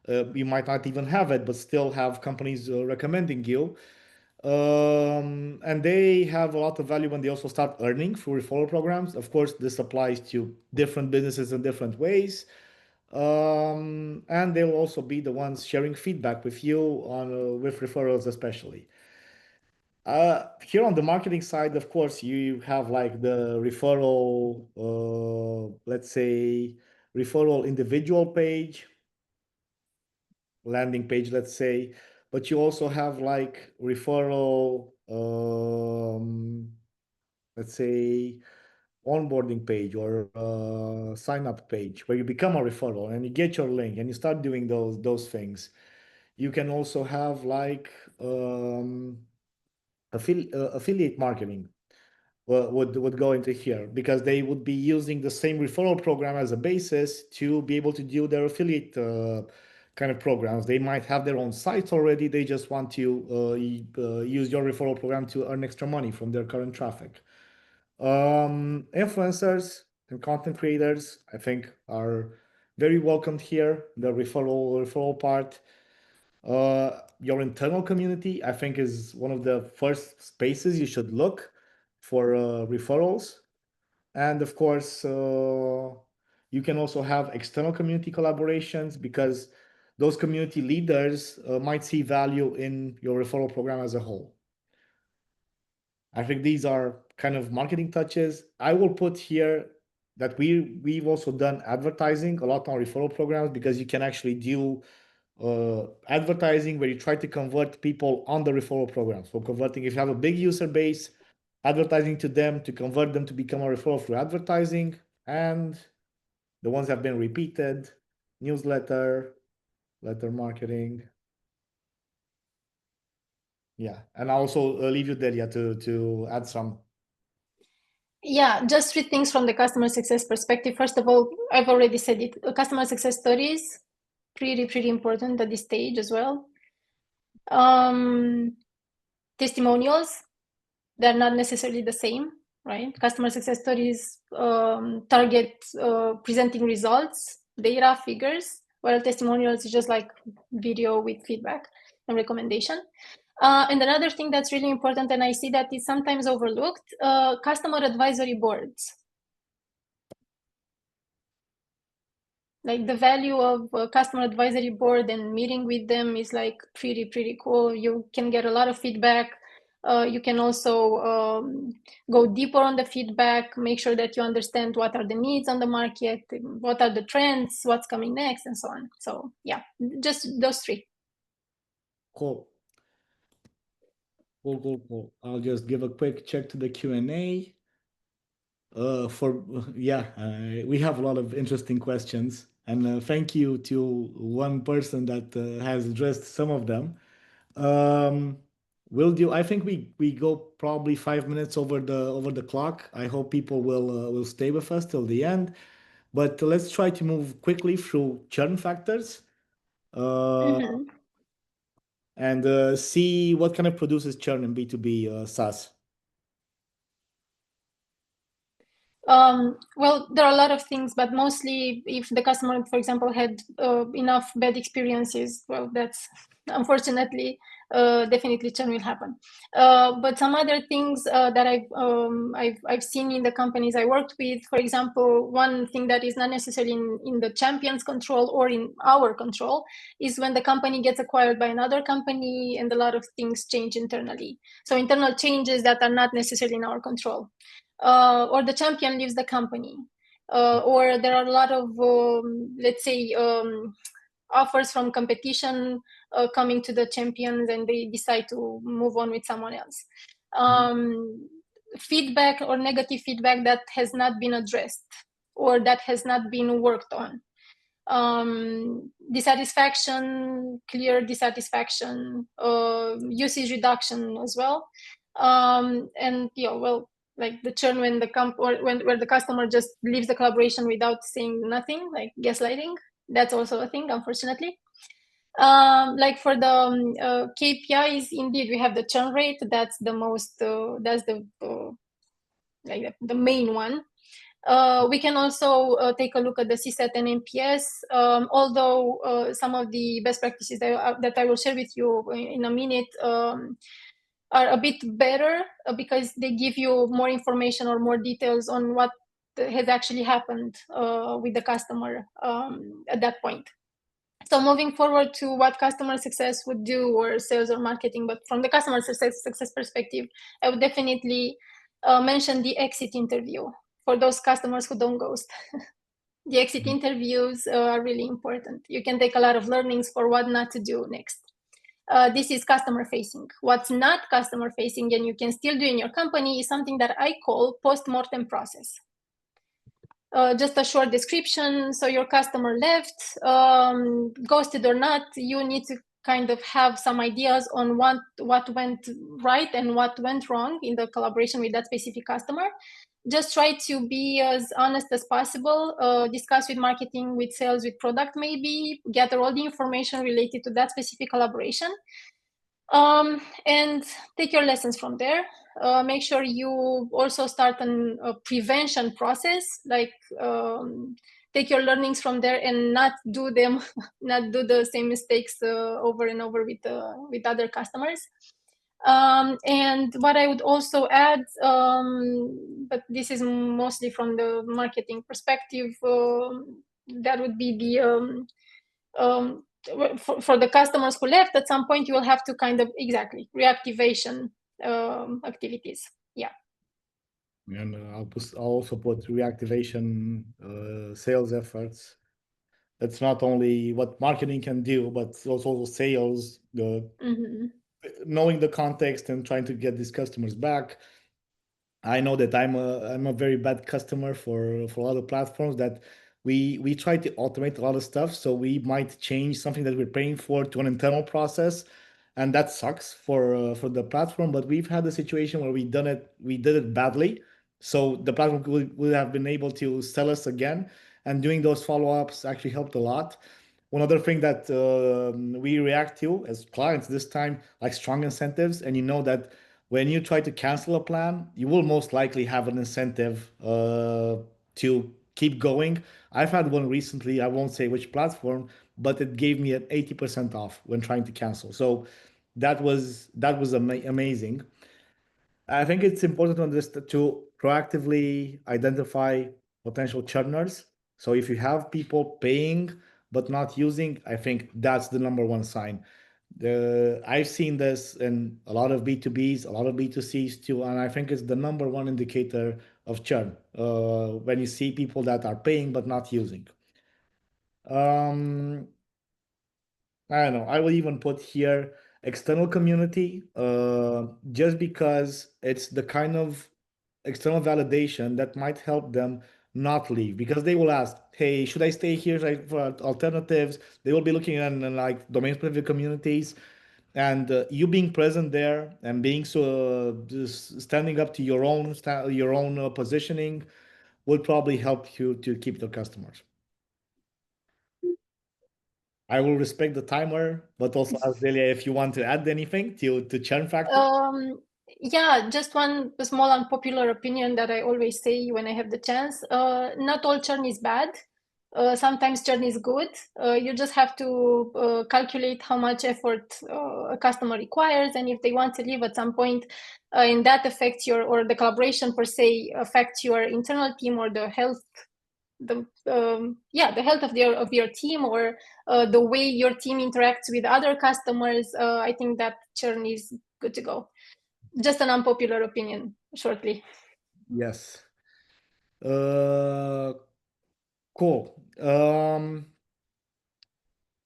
You might not even have it, but still have companies recommending you. And they have a lot of value when they also start earning through referral programs. Of course, this applies to different businesses in different ways. And they will also be the ones sharing feedback with you on with referrals, especially. Here on the marketing side, of course, you have like the referral, let's say, referral individual page, landing page, let's say, but you also have like referral, let's say, onboarding page or sign up page where you become a referral and you get your link and you start doing those things. You can also have like affiliate marketing would go into here because they would be using the same referral program as a basis to be able to do their affiliate kind of programs. They might have their own sites already. They just want to use your referral program to earn extra money from their current traffic. Influencers and content creators, I think, are very welcomed here. The referral part. Your internal community, I think, is one of the first spaces you should look for referrals. And of course, you can also have external community collaborations because those community leaders might see value in your referral program as a whole. I think these are kind of marketing touches. I will put here that we've also done advertising a lot on referral programs because you can actually do advertising where you try to convert people on the referral program. So converting, if you have a big user base, advertising to them to convert them to become a referral through advertising, and the ones that have been repeated, newsletter, letter marketing. Yeah, and I also leave you, Delia, to add some. Yeah, just 3 things from the customer success perspective. First of all, I've already said it. Customer success stories, pretty important at this stage as well. Testimonials, they're not necessarily the same, right? Customer success stories target presenting results, data, figures, while testimonials is just like video with feedback and recommendation. And another thing that's really important, and I see that is sometimes overlooked, customer advisory boards. Like the value of a customer advisory board and meeting with them is like pretty cool. You can get a lot of feedback. You can also go deeper on the feedback, make sure that you understand what are the needs on the market, what are the trends, what's coming next, and so on. So yeah, just those three. Cool. Cool. I'll just give a quick check to the Q&A. We have a lot of interesting questions, and thank you to one person that has addressed some of them. I think we go probably 5 minutes over the clock. I hope people will stay with us till the end. But let's try to move quickly through churn factors and see what kind of produces churn in B2B SaaS. Well, there are a lot of things, but mostly if the customer, for example, had enough bad experiences, well, that's unfortunately definitely churn will happen. But some other things that I've seen in the companies I worked with, for example, one thing that is not necessarily in the champion's control or in our control is when the company gets acquired by another company and a lot of things change internally. So internal changes that are not necessarily in our control. Or the champion leaves the company, or there are a lot of, let's say, offers from competition coming to the champions and they decide to move on with someone else. Feedback or negative feedback that has not been addressed or that has not been worked on. Dissatisfaction, clear dissatisfaction, usage reduction as well. And well, like the churn when where the customer just leaves the collaboration without saying nothing, like gaslighting. That's also a thing, unfortunately. Like for the KPIs, indeed, we have the churn rate. That's the most. That's the main one. We can also take a look at the CSAT and NPS, although some of the best practices that I will share with you in a minute are a bit better because they give you more information or more details on what has actually happened with the customer at that point. So moving forward to what customer success would do, or sales or marketing, but from the customer success perspective, I would definitely mention the exit interview for those customers who don't ghost. The exit interviews are really important. You can take a lot of learnings for what not to do next. This is customer facing. What's not customer facing and you can still do in your company is something that I call post-mortem process. Just a short description. So your customer left, ghosted or not, you need to kind of have some ideas on what went right and what went wrong in the collaboration with that specific customer. Just try to be as honest as possible, discuss with marketing, with sales, with product maybe, gather all the information related to that specific collaboration, and take your lessons from there. Make sure you also start a prevention process, like take your learnings from there and not do the same mistakes over and over with other customers. And what I would also add, but this is mostly from the marketing perspective, that would be the for the customers who left, at some point you will have to kind of reactivation activities. Yeah. And I'll also put reactivation sales efforts. That's not only what marketing can do, but also sales, knowing the context and trying to get these customers back. I know that I'm a very bad customer for a lot of platforms that we try to automate a lot of stuff. So we might change something that we're paying for to an internal process, and that sucks for the platform. But we've had a situation where we did it badly. So the platform would have been able to sell us again, and doing those follow-ups actually helped a lot. One other thing that we react to as clients this time, like strong incentives, and you know that when you try to cancel a plan, you will most likely have an incentive to keep going. I've had one recently, I won't say which platform, but it gave me an 80% off when trying to cancel. So that was amazing. I think it's important to proactively identify potential churners. So if you have people paying but not using, I think that's the number one sign. I've seen this in a lot of B2Bs, a lot of B2Cs too, and I think it's the number one indicator of churn when you see people that are paying but not using. Um, I don't know. I will even put here external community, just because it's the kind of external validation that might help them not leave because they will ask, hey, should I stay here like, for alternatives? They will be looking at like domain specific communities, and you being present there and being just standing up to your own positioning will probably help you to keep the customers. I will respect the timer, but also ask Delia if you want to add anything to churn factor. Yeah, just one small unpopular opinion that I always say when I have the chance. Not all churn is bad. Sometimes churn is good. You just have to calculate how much effort a customer requires, and if they want to leave at some point, and that affects or the collaboration per se affects your internal team or the health the health of your team or the way your team interacts with other customers, I think that churn is good to go. Just an unpopular opinion, shortly. Yes. Cool.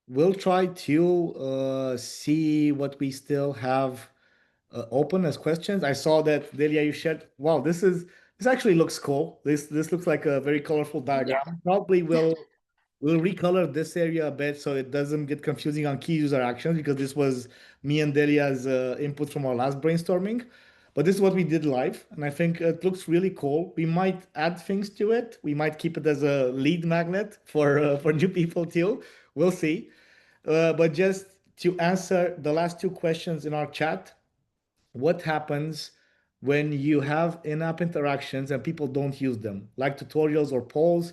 We'll try to see what we still have open as questions. I saw that Delia, you shared. Wow, this actually looks cool. This looks like a very colorful diagram. Yeah. Probably we'll recolor this area a bit so it doesn't get confusing on key user actions because this was me and Delia's input from our last brainstorming. But this is what we did live, and I think it looks really cool. We might add things to it. We might keep it as a lead magnet for new people too. We'll see. But just to answer the last two questions in our chat, what happens when you have in-app interactions and people don't use them, like tutorials or polls?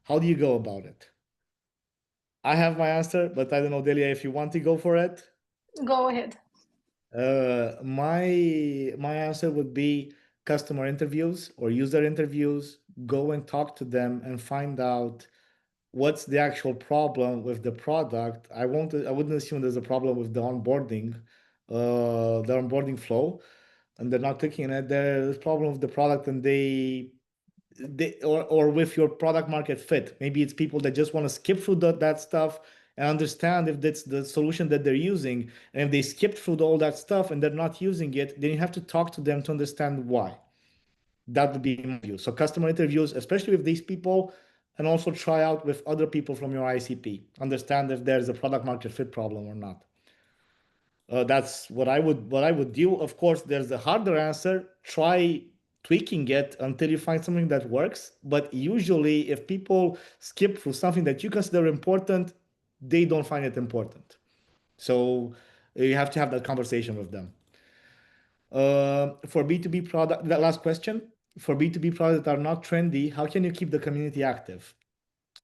How do you go about it? I have my answer, but I don't know, Delia, if you want to go for it. Go ahead. My answer would be customer interviews or user interviews. Go and talk to them and find out what's the actual problem with the product. I wouldn't assume there's a problem with the onboarding flow, and they're not clicking on it. There's a problem with the product, and or with your product market fit. Maybe it's people that just want to skip through that stuff and understand if that's the solution that they're using. And if they skipped through all that stuff and they're not using it, then you have to talk to them to understand why. That would be my view. So customer interviews, especially with these people, and also try out with other people from your ICP. Understand if there's a product market fit problem or not. That's what I would do. Of course, there's a harder answer. Try tweaking it until you find something that works. But usually, if people skip through something that you consider important, they don't find it important. So you have to have that conversation with them. For B2B product, that last question, for B2B products that are not trendy, how can you keep the community active?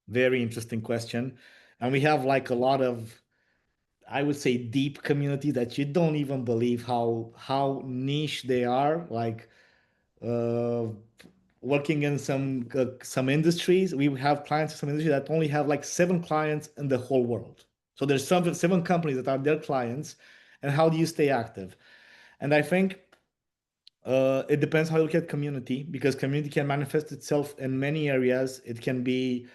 Very interesting question. And we have like a lot of, I would say, deep community that you don't even believe how niche they are. Like uh, working in some industries, we have clients in some industry that only have like 7 clients in the whole world. So there's seven companies that are their clients, and how do you stay active? And I think it depends how you look at community, because community can manifest itself in many areas. It can be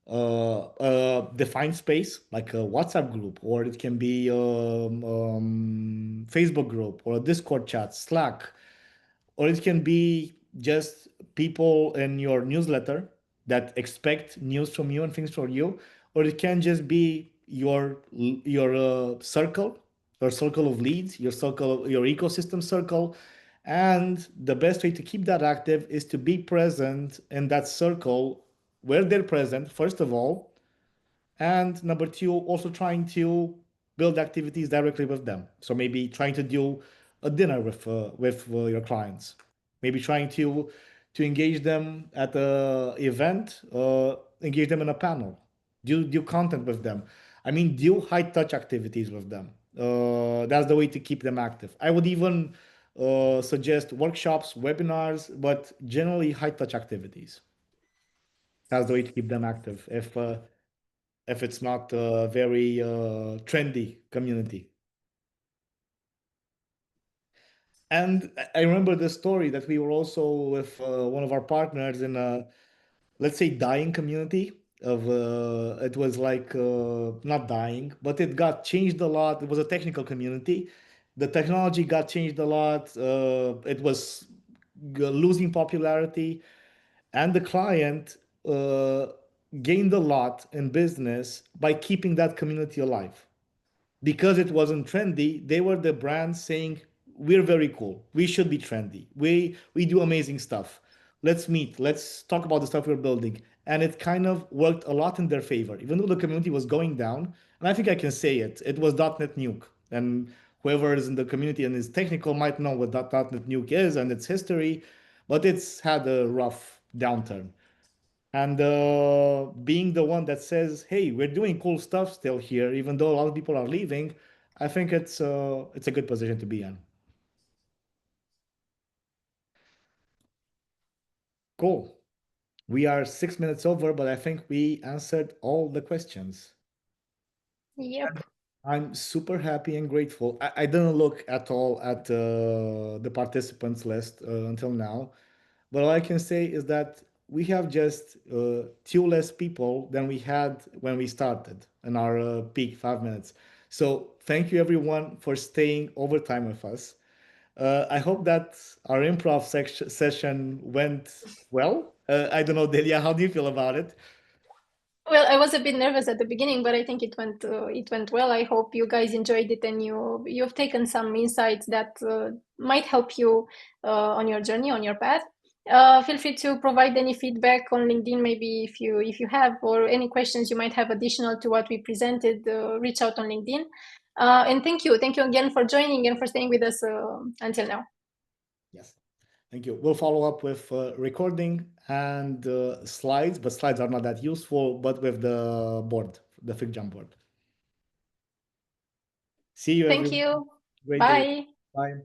a defined space like a WhatsApp group, or it can be Facebook group, or a Discord chat, Slack, or it can be just people in your newsletter that expect news from you and things from you, or it can just be your circle, your circle of leads, your ecosystem circle. And the best way to keep that active is to be present in that circle where they're present, first of all, and number two, also trying to build activities directly with them. So maybe trying to do a dinner with your clients. Maybe trying to engage them at a event, engage them in a panel, do content with them. I mean, do high touch activities with them. That's the way to keep them active. I would even suggest workshops, webinars, but generally high touch activities. That's the way to keep them active. If it's not a very trendy community. And I remember the story that we were also with one of our partners in a, let's say, dying community of it was like not dying, but it got changed a lot. It was a technical community. The technology got changed a lot. It was losing popularity, and the client uh, gained a lot in business by keeping that community alive because it wasn't trendy. They were the brand saying, we're very cool, we should be trendy, we do amazing stuff, let's meet, let's talk about the stuff we're building. And it kind of worked a lot in their favor, even though the community was going down. And I think I can say it was .NET Nuke. And whoever is in the community and is technical might know what .NET Nuke is and its history, but it's had a rough downturn. And being the one that says, "Hey, we're doing cool stuff still here, even though a lot of people are leaving," I think it's a good position to be in. Cool. We are 6 minutes over, but I think we answered all the questions. Yep. I'm super happy and grateful. I didn't look at all at the participants list until now. But all I can say is that we have just two less people than we had when we started in our peak 5 minutes. So thank you everyone for staying overtime with us. I hope that our improv session went well. I don't know, Delia, how do you feel about it? Well, I was a bit nervous at the beginning, but I think it went well. I hope you guys enjoyed it and you've taken some insights that might help you on your journey, on your path. Feel free to provide any feedback on LinkedIn, maybe if you have, or any questions you might have additional to what we presented. Reach out on LinkedIn. And thank you again for joining and for staying with us until now. Yes. Thank you. We'll follow up with recording and slides, but slides are not that useful, but with the board, the FigJam board. See you, Thank everyone. you. Great day. Bye. Bye.